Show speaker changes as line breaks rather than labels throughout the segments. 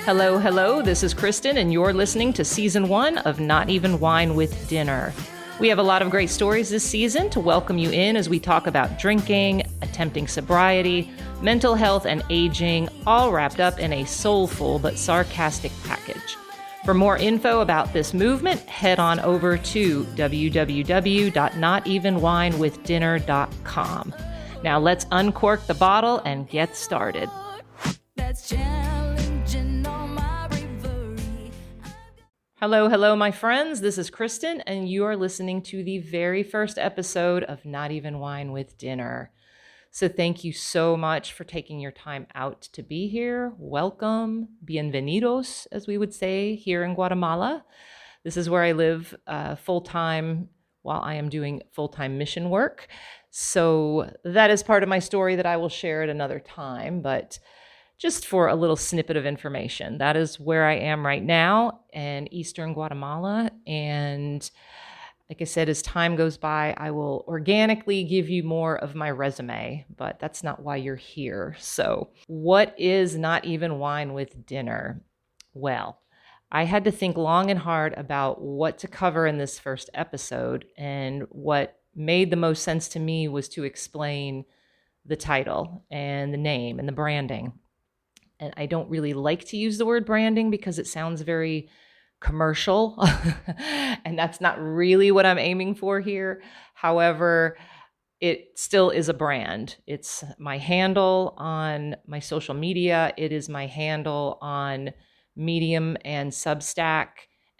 Hello, hello, this is Kristen, and you're listening to Season 1 of Not Even Wine with Dinner. We have a lot of great stories this season to welcome you in as we talk about drinking, attempting sobriety, mental health, and aging, all wrapped up in a soulful but sarcastic package. For more info about this movement, head on over to www.notevenwinewithdinner.com. Now let's uncork the bottle and get started. Hello, my friends. This is Kristen, and you are listening to the very first episode of Not Even Wine with Dinner. So thank you so much for taking your time out to be here. Welcome, bienvenidos, as we would say here in Guatemala. This is where I live full-time while I am doing full-time mission work. So that is part of my story that I will share at another time, but just for a little snippet of information, that is where I am right now in Eastern Guatemala. And like I said, as time goes by, I will organically give you more of my resume, but that's not why you're here. So what is Not Even Wine with Dinner? Well, I had to think long and hard about what to cover in this first episode, and what made the most sense to me was to explain the title and the name and the branding. And I don't really like to use the word branding because it sounds very commercial, and that's not really what I'm aiming for here. However, it still is a brand. It's my handle on my social media. It is my handle on Medium and Substack,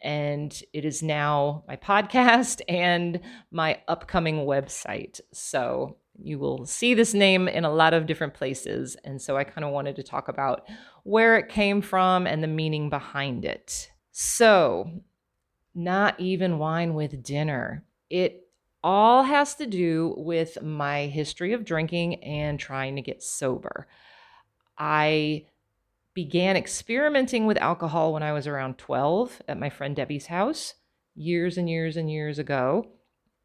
and it is now my podcast and my upcoming website. So you will see this name in a lot of different places. And so I kind of wanted to talk about where it came from and the meaning behind it. So, Not Even Wine with Dinner. It all has to do with my history of drinking and trying to get sober. I began experimenting with alcohol when I was around 12 at my friend Debbie's house years and years and years ago.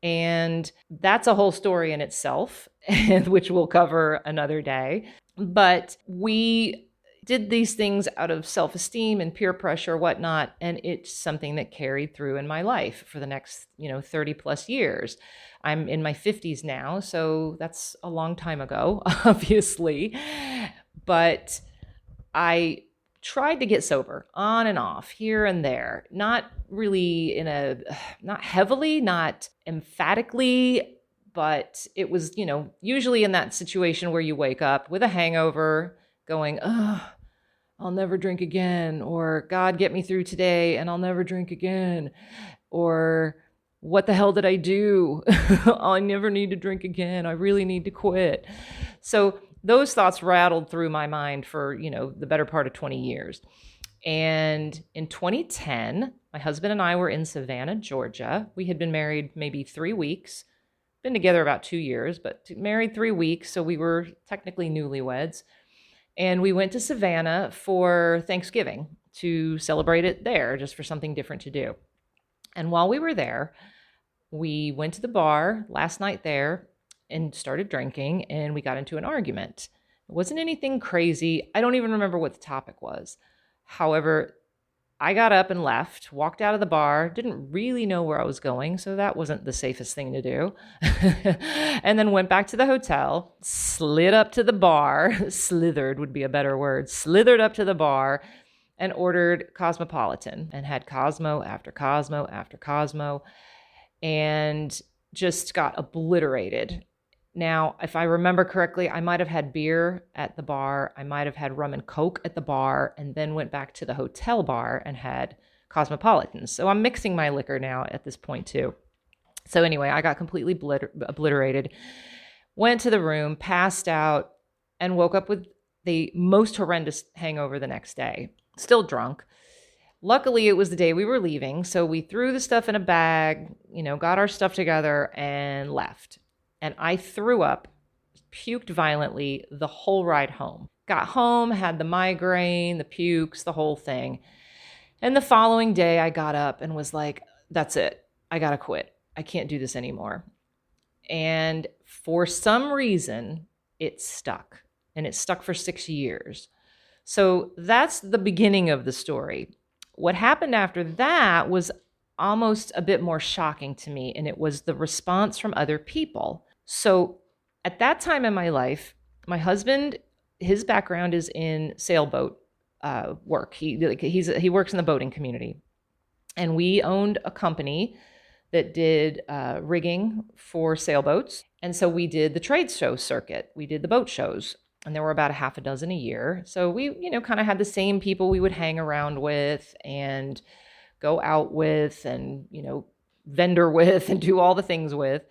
And that's a whole story in itself, and which we'll cover another day. But we did these things out of self-esteem and peer pressure, whatnot, and it's something that carried through in my life for the next, 30 plus years. I'm in my 50s now, so that's a long time ago, obviously. But I tried to get sober on and off, here and there, not really not heavily, not emphatically, but it was, usually in that situation where you wake up with a hangover going, I'll never drink again, or God, get me through today and I'll never drink again, or what the hell did I do? I never need to drink again. I really need to quit. So those thoughts rattled through my mind for, the better part of 20 years. And in 2010, my husband and I were in Savannah, Georgia. We had been married maybe 3 weeks, been together about 2 years, but married 3 weeks. So we were technically newlyweds. And we went to Savannah for Thanksgiving to celebrate it there, just for something different to do. And while we were there, we went to the bar last night there and started drinking, and we got into an argument. It wasn't anything crazy. I don't even remember what the topic was. However, I got up and left, walked out of the bar, didn't really know where I was going, so that wasn't the safest thing to do. And then went back to the hotel, slid up to the bar, slithered would be a better word, slithered up to the bar and ordered Cosmopolitan, and had Cosmo after Cosmo after Cosmo, and just got obliterated. Now, if I remember correctly, I might have had beer at the bar. I might have had rum and Coke at the bar, and then went back to the hotel bar and had Cosmopolitans. So I'm mixing my liquor now at this point too. So anyway, I got completely obliterated, went to the room, passed out, and woke up with the most horrendous hangover the next day. Still drunk. Luckily, it was the day we were leaving, so we threw the stuff in a bag, got our stuff together and left. And I threw up, puked violently the whole ride home. Got home, had the migraine, the pukes, the whole thing. And the following day, I got up and was like, that's it. I got to quit. I can't do this anymore. And for some reason, it stuck. And it stuck for 6 years. So that's the beginning of the story. What happened after that was almost a bit more shocking to me, and it was the response from other people. So at that time in my life, my husband, his background is in sailboat work. He works in the boating community, and we owned a company that did rigging for sailboats. And so we did the trade show circuit. We did the boat shows, and there were about a half a dozen a year. So we, kind of had the same people we would hang around with and go out with and, vendor with and do all the things with.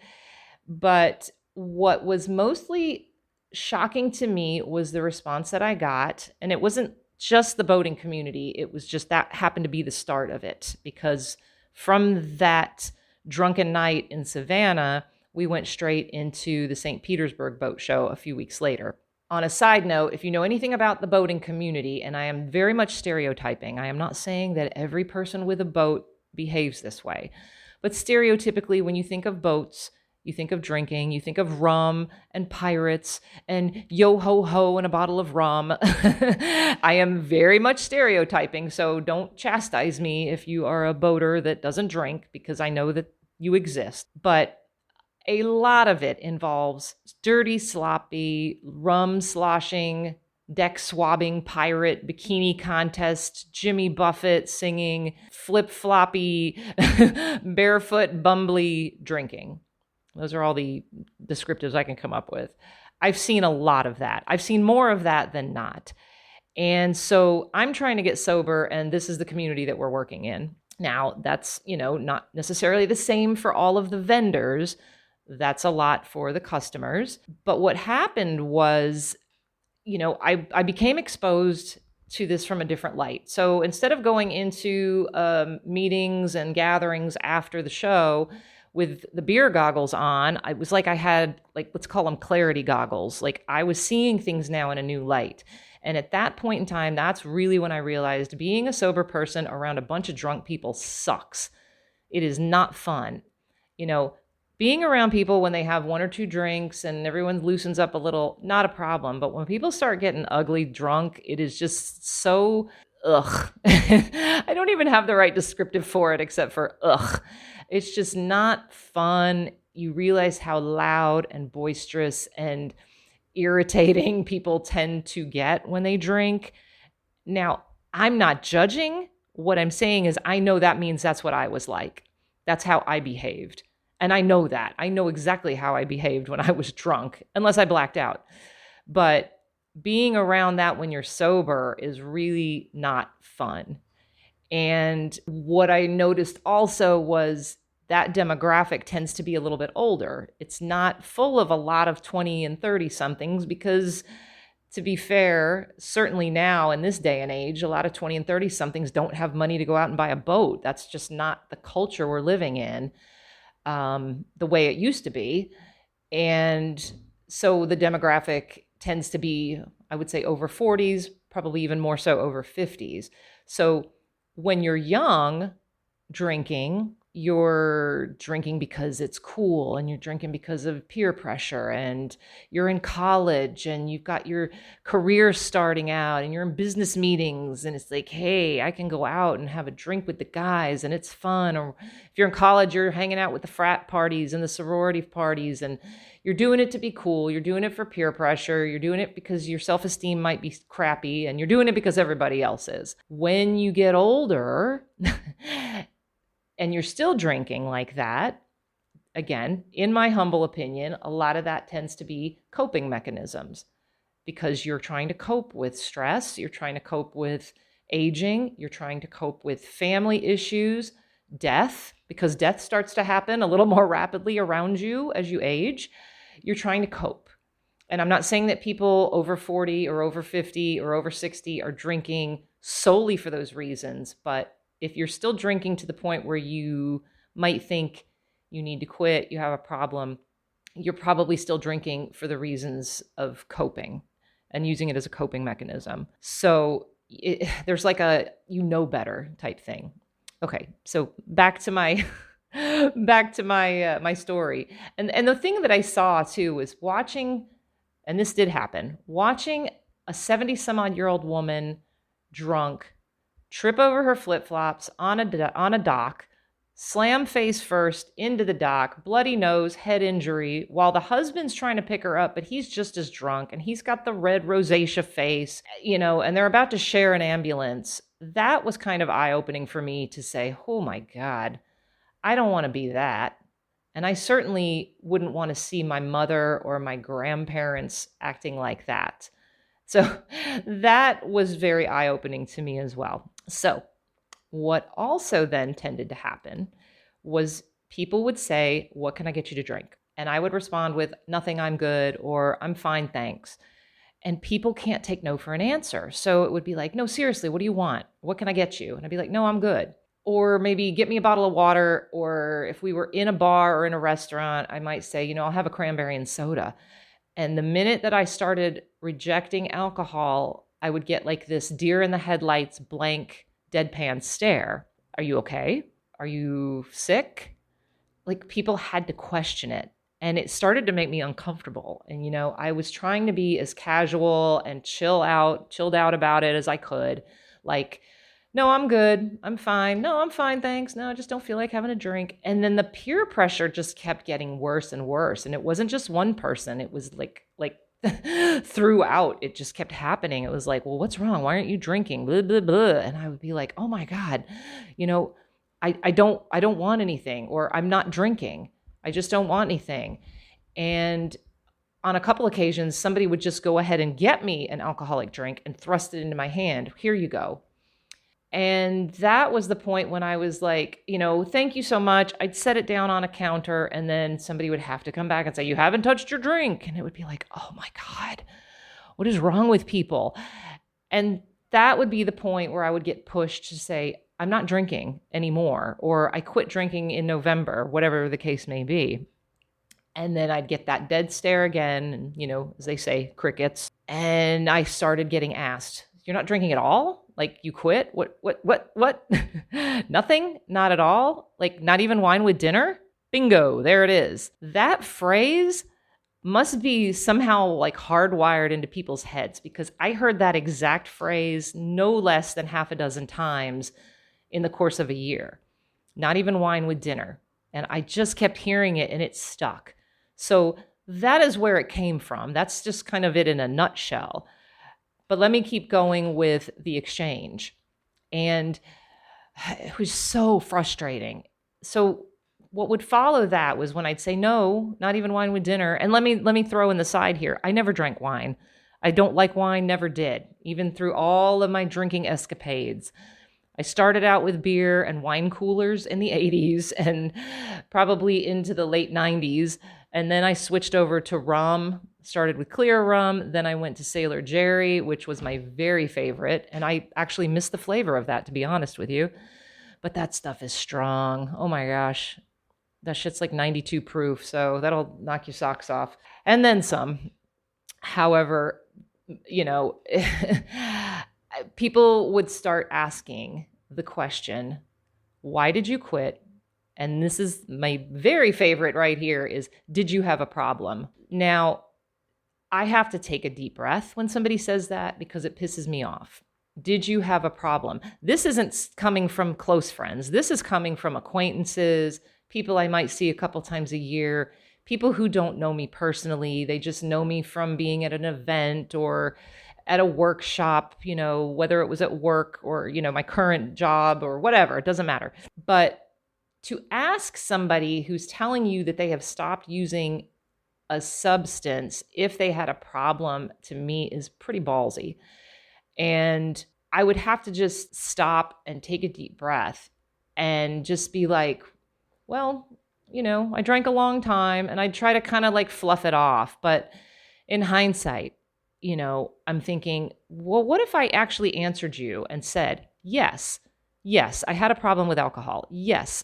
But what was mostly shocking to me was the response that I got. And it wasn't just the boating community. It was just that happened to be the start of it, because from that drunken night in Savannah, we went straight into the St. Petersburg boat show a few weeks later. On a side note, if you know anything about the boating community, and I am very much stereotyping, I am not saying that every person with a boat behaves this way, but stereotypically, when you think of boats, you think of drinking, you think of rum and pirates and yo ho ho and a bottle of rum. I am very much stereotyping, so don't chastise me if you are a boater that doesn't drink, because I know that you exist. But a lot of it involves dirty, sloppy, rum sloshing, deck swabbing, pirate, bikini contest, Jimmy Buffett singing, flip-floppy, barefoot, bumbly drinking. Those are all the descriptives I can come up with. I've seen a lot of that. I've seen more of that than not. And so I'm trying to get sober, and this is the community that we're working in. Now, that's, not necessarily the same for all of the vendors. That's a lot for the customers. But what happened was, I became exposed to this from a different light. So instead of going into meetings and gatherings after the show with the beer goggles on, I was like, I had, let's call them clarity goggles. Like, I was seeing things now in a new light. And at that point in time, that's really when I realized being a sober person around a bunch of drunk people sucks. It is not fun. Being around people when they have one or two drinks and everyone loosens up a little, not a problem. But when people start getting ugly drunk, it is just so ugh. I don't even have the right descriptive for it except for ugh. It's just not fun. You realize how loud and boisterous and irritating people tend to get when they drink. Now, I'm not judging. What I'm saying is I know that means that's what I was like. That's how I behaved. And I know that. I know exactly how I behaved when I was drunk, unless I blacked out. But being around that when you're sober is really not fun. And what I noticed also was that demographic tends to be a little bit older. It's not full of a lot of 20 and 30 somethings because, to be fair, certainly now in this day and age, a lot of 20 and 30 somethings don't have money to go out and buy a boat. That's just not the culture we're living in, the way it used to be. And so the demographic tends to be, I would say, over 40s, probably even more so over 50s. So when you're young drinking, you're drinking because it's cool, and you're drinking because of peer pressure, and you're in college and you've got your career starting out and you're in business meetings, and it's like, hey, I can go out and have a drink with the guys and it's fun. Or if you're in college, you're hanging out with the frat parties and the sorority parties, and you're doing it to be cool. You're doing it for peer pressure. You're doing it because your self-esteem might be crappy, and you're doing it because everybody else is. When you get older and you're still drinking like that, again, in my humble opinion, a lot of that tends to be coping mechanisms, because you're trying to cope with stress, you're trying to cope with aging, you're trying to cope with family issues, death, because death starts to happen a little more rapidly around you as you age. You're trying to cope. And I'm not saying that people over 40 or over 50 or over 60 are drinking solely for those reasons, but if you're still drinking to the point where you might think you need to quit, you have a problem, you're probably still drinking for the reasons of coping and using it as a coping mechanism. So there's like a better type thing. Okay, so back to my my story. And the thing that I saw too was watching, and this did happen, watching a 70 some odd year old woman drunk trip over her flip-flops on a dock, slam face first into the dock, bloody nose, head injury, while the husband's trying to pick her up, but he's just as drunk and he's got the red rosacea face, and they're about to share an ambulance. That was kind of eye-opening for me to say, oh my God, I don't want to be that. And I certainly wouldn't want to see my mother or my grandparents acting like that. So that was very eye-opening to me as well. So what also then tended to happen was people would say, what can I get you to drink? And I would respond with, nothing, I'm good, or I'm fine, thanks. And people can't take no for an answer. So it would be like, no, seriously, what do you want? What can I get you? And I'd be like, no, I'm good. Or maybe get me a bottle of water. Or if we were in a bar or in a restaurant, I might say, I'll have a cranberry and soda. And the minute that I started rejecting alcohol, I would get like this deer in the headlights, blank, deadpan stare. Are you okay? Are you sick? Like people had to question it. And it started to make me uncomfortable. And, I was trying to be as casual and chilled out about it as I could. Like, no, I'm good. I'm fine. No, I'm fine. Thanks. No, I just don't feel like having a drink. And then the peer pressure just kept getting worse and worse. And it wasn't just one person. It was like throughout, it just kept happening. It was like, well, what's wrong? Why aren't you drinking? Blah, blah, blah. And I would be like, oh my God, I don't want anything, or I'm not drinking. I just don't want anything. And on a couple occasions, somebody would just go ahead and get me an alcoholic drink and thrust it into my hand. Here you go. And that was the point when I was like, thank you so much. I'd set it down on a counter, and then somebody would have to come back and say, you haven't touched your drink. And it would be like, oh my God, what is wrong with people? And that would be the point where I would get pushed to say, I'm not drinking anymore, or I quit drinking in November, whatever the case may be. And then I'd get that dead stare again, and, as they say, crickets. And I started getting asked, you're not drinking at all? Like you quit? What? Nothing? Not at all? Like not even wine with dinner? Bingo, there it is. That phrase must be somehow like hardwired into people's heads, because I heard that exact phrase no less than half a dozen times in the course of a year. Not even wine with dinner. And I just kept hearing it and it stuck. So that is where it came from. That's just kind of it in a nutshell. But let me keep going with the exchange. And it was so frustrating. So what would follow that was when I'd say, no, not even wine with dinner. And let me throw in the side here. I never drank wine. I don't like wine, never did, even through all of my drinking escapades. I started out with beer and wine coolers in the 80s and probably into the late 90s. And then I switched over to rum, started with clear rum. Then I went to Sailor Jerry, which was my very favorite. And I actually miss the flavor of that, to be honest with you. But that stuff is strong. Oh my gosh. That shit's like 92 proof. So that'll knock your socks off. And then some. However, people would start asking the question, why did you quit? And this is my very favorite right here is, did you have a problem? Now, I have to take a deep breath when somebody says that because it pisses me off. Did you have a problem? This isn't coming from close friends. This is coming from acquaintances, people I might see a couple times a year, people who don't know me personally. They just know me from being at an event or at a workshop, whether it was at work or, my current job or whatever, it doesn't matter. But to ask somebody who's telling you that they have stopped using a substance if they had a problem, to me is pretty ballsy. And I would have to just stop and take a deep breath and just be like, well, I drank a long time, and I'd try to kind of like fluff it off. But in hindsight, I'm thinking, well, what if I actually answered you and said, yes, I had a problem with alcohol. Yes,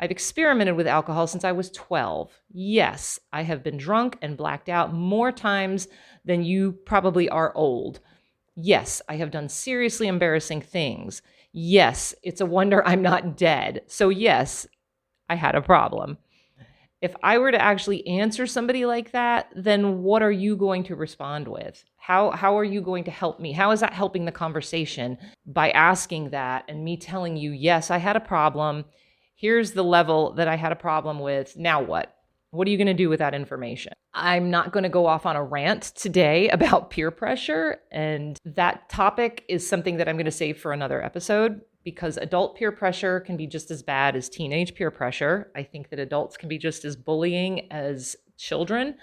I've experimented with alcohol since I was 12. Yes, I have been drunk and blacked out more times than you probably are old. Yes, I have done seriously embarrassing things. Yes, it's a wonder I'm not dead. So yes, I had a problem. if I were to actually answer somebody like that, then what are you going to respond with? How are you going to help me? How is that helping the conversation by asking that and me telling you, yes, I had a problem. Here's the level that I had a problem with. Now what? What are you going to do with that information? I'm not going to go off on a rant today about peer pressure. And that topic is something that I'm going to save for another episode, because adult peer pressure can be just as bad as teenage peer pressure. I think that adults can be just as bullying as children.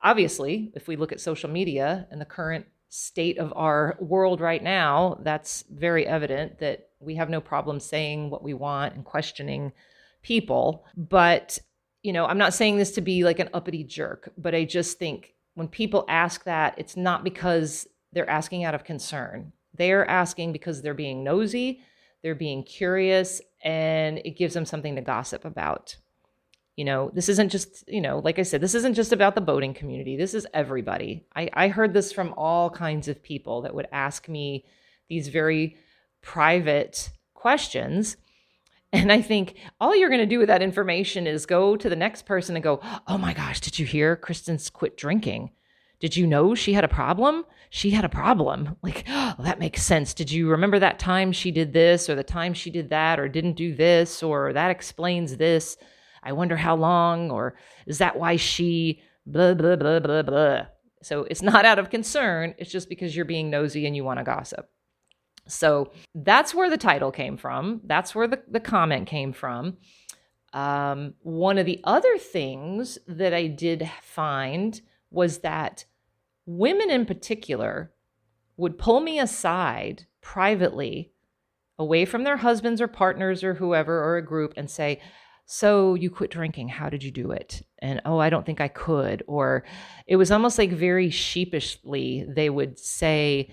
Obviously, if we look at social media and the current state of our world right now, that's very evident that we have no problem saying what we want and questioning people. But, I'm not saying this to be like an uppity jerk, but I just think when people ask that, it's not because they're asking out of concern. They're asking because they're being nosy, they're being curious, and it gives them something to gossip about. This isn't just, like I said, this isn't just about the boating community. This is everybody. I heard this from all kinds of people that would ask me these very private questions. And I think all you're going to do with that information is go to the next person and go, oh my gosh, did you hear Kristen's quit drinking? Did you know she had a problem? She had a problem. Like, oh, that makes sense. Did you remember that time she did this, or the time she did that, or didn't do this, or that explains this? I wonder how long, or is that why she blah, blah, blah, blah, blah. So it's not out of concern. It's just because you're being nosy and you want to gossip. So that's where the title came from. That's where the comment came from. One of the other things that I did find was that women in particular would pull me aside privately, away from their husbands or partners or whoever, or a group, and say, so you quit drinking, how did you do it? And, oh, I don't think I could. Or it was almost like very sheepishly, they would say,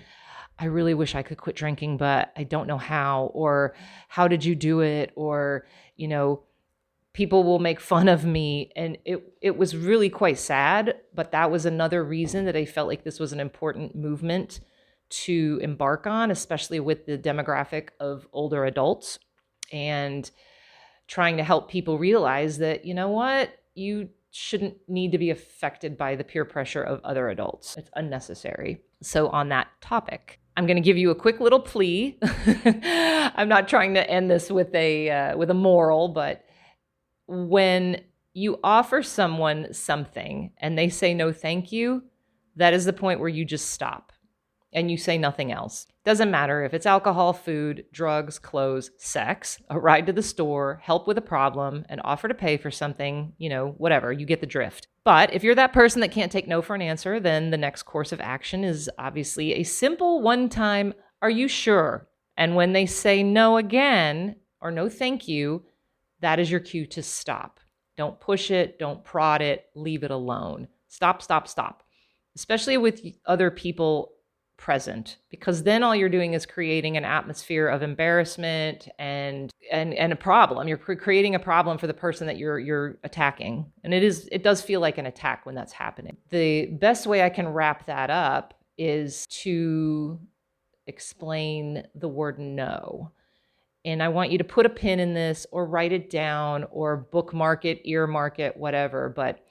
I really wish I could quit drinking, but I don't know how. Or how did you do it? Or, people will make fun of me. And it was really quite sad, but that was another reason that I felt like this was an important movement to embark on, especially with the demographic of older adults, and trying to help people realize that, you shouldn't need to be affected by the peer pressure of other adults. It's unnecessary. So on that topic, I'm going to give you a quick little plea. I'm not trying to end this with a moral, but when you offer someone something and they say no thank you, that is the point where you just stop and you say nothing else. Doesn't matter if it's alcohol, food, drugs, clothes, sex, a ride to the store, help with a problem, an offer to pay for something, whatever, you get the drift. But if you're that person that can't take no for an answer, then the next course of action is obviously a simple one-time, are you sure? And when they say no again, or no thank you, that is your cue to stop. Don't push it, don't prod it, leave it alone. Stop, stop, stop. Especially with other people present, because then all you're doing is creating an atmosphere of embarrassment and a problem. You're creating a problem for the person that you're attacking. And it does feel like an attack when that's happening. The best way I can wrap that up is to explain the word no. And I want you to put a pin in this or write it down or bookmark it, earmark it, whatever. But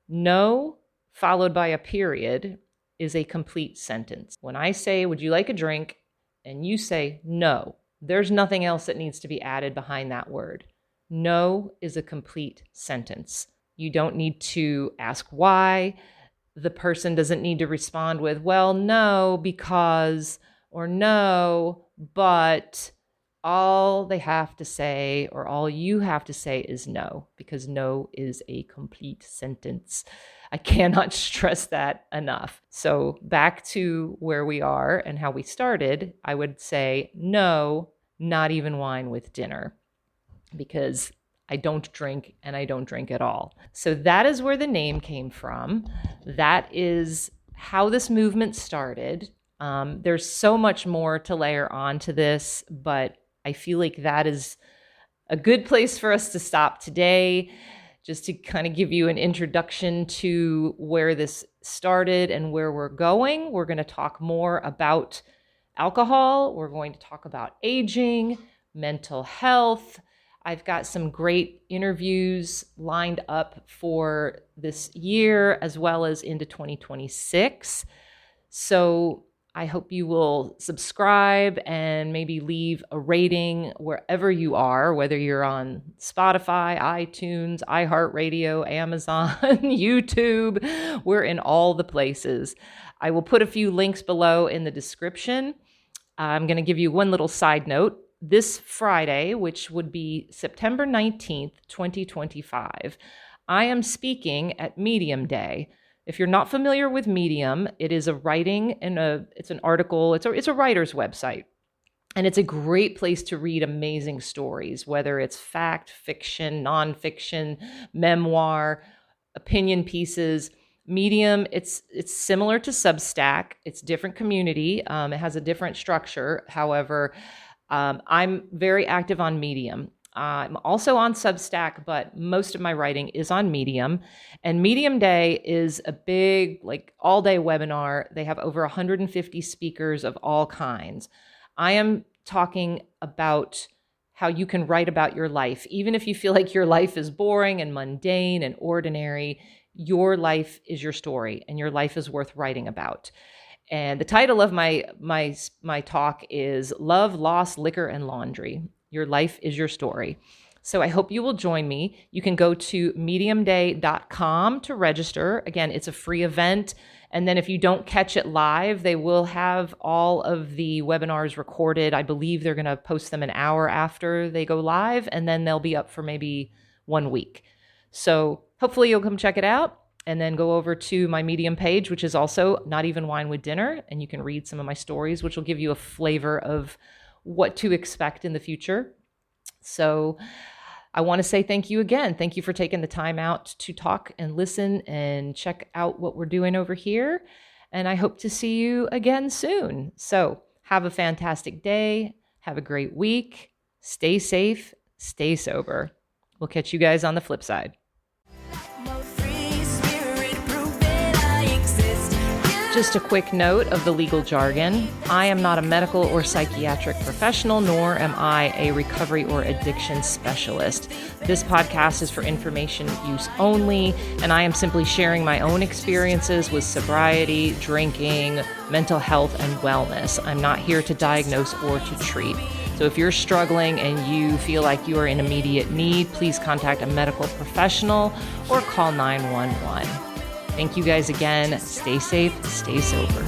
no followed by a period is a complete sentence. When I say, would you like a drink? And you say no, there's nothing else that needs to be added behind that word. No is a complete sentence. You don't need to ask why. The person doesn't need to respond with, well, no, because, or no, but. All they have to say, or all you have to say, is no, because no is a complete sentence. I cannot stress that enough. So back to where we are and how we started, I would say no, not even wine with dinner, because I don't drink and I don't drink at all. So that is where the name came from. That is how this movement started. There's so much more to layer on to this, but I feel like that is a good place for us to stop today, just to kind of give you an introduction to where this started and where we're going. We're going to talk more about alcohol. We're going to talk about aging, mental health. I've got some great interviews lined up for this year as well as into 2026. So I hope you will subscribe and maybe leave a rating wherever you are, whether you're on Spotify, iTunes, iHeartRadio, Amazon, YouTube. We're in all the places. I will put a few links below in the description. I'm going to give you one little side note. This Friday, which would be September 19th, 2025, I am speaking at Medium Day. If you're not familiar with Medium, it is a writing and it's an article, it's a writer's website. And it's a great place to read amazing stories, whether it's fact, fiction, nonfiction, memoir, opinion pieces. Medium, it's similar to Substack. It's different community. It has a different structure. However, I'm very active on Medium. I'm also on Substack, but most of my writing is on Medium. And Medium Day is a big, all-day webinar. They have over 150 speakers of all kinds. I am talking about how you can write about your life. Even if you feel like your life is boring and mundane and ordinary, your life is your story, and your life is worth writing about. And the title of my talk is Love, Loss, Liquor, and Laundry. Your life is your story. So I hope you will join me. You can go to mediumday.com to register. Again, it's a free event. And then if you don't catch it live, they will have all of the webinars recorded. I believe they're going to post them an hour after they go live, and then they'll be up for maybe 1 week. So hopefully you'll come check it out. And then go over to my Medium page, which is also Not Even Wine with Dinner. And you can read some of my stories, which will give you a flavor of what to expect in the future. So I want to say thank you again. Thank you for taking the time out to talk and listen and check out what we're doing over here. And I hope to see you again soon. So have a fantastic day. Have a great week. Stay safe. Stay sober. We'll catch you guys on the flip side. Just a quick note of the legal jargon. I am not a medical or psychiatric professional, nor am I a recovery or addiction specialist. This podcast is for information use only, and I am simply sharing my own experiences with sobriety, drinking, mental health, and wellness. I'm not here to diagnose or to treat. So if you're struggling and you feel like you are in immediate need, please contact a medical professional or call 911. Thank you guys again. Stay safe, stay sober.